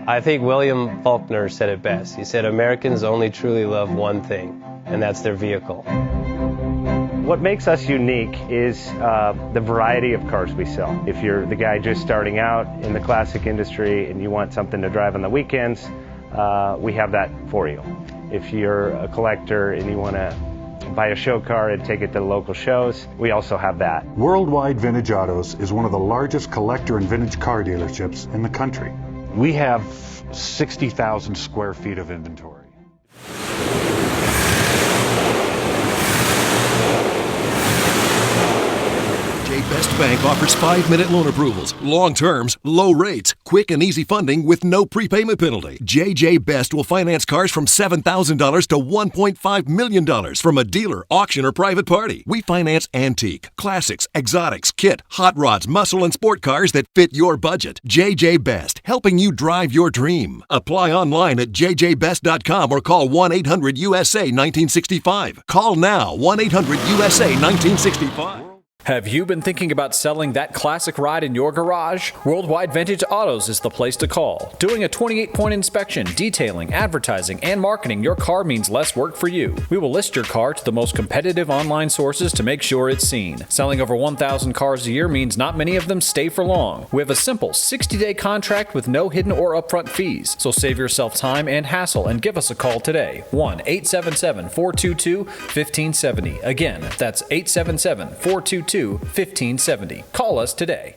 I think William Faulkner said it best. He said, Americans only truly love one thing, and that's their vehicle. What makes us unique is the variety of cars we sell. If you're the guy just starting out in the classic industry and you want something to drive on the weekends, we have that for you. If you're a collector and you want to buy a show car and take it to the local shows, we also have that. Worldwide Vintage Autos is one of the largest collector and vintage car dealerships in the country. We have 60,000 square feet of inventory. Best Bank offers 5-minute loan approvals, long terms, low rates, quick and easy funding with no prepayment penalty. JJ Best will finance cars from $7,000 to $1.5 million from a dealer, auction, or private party. We finance antique, classics, exotics, kit, hot rods, muscle, and sport cars that fit your budget. JJ Best, helping you drive your dream. Apply online at jjbest.com or call 1-800-USA-1965. Call now, 1-800-USA-1965. Have you been thinking about selling that classic ride in your garage? Worldwide Vintage Autos is the place to call. Doing a 28-point inspection, detailing, advertising, and marketing your car means less work for you. We will list your car to the most competitive online sources to make sure it's seen. Selling over 1,000 cars a year means not many of them stay for long. We have a simple 60-day contract with no hidden or upfront fees. So save yourself time and hassle and give us a call today. 1-877-422-1570. Again, that's 877-422-1570. Call us today.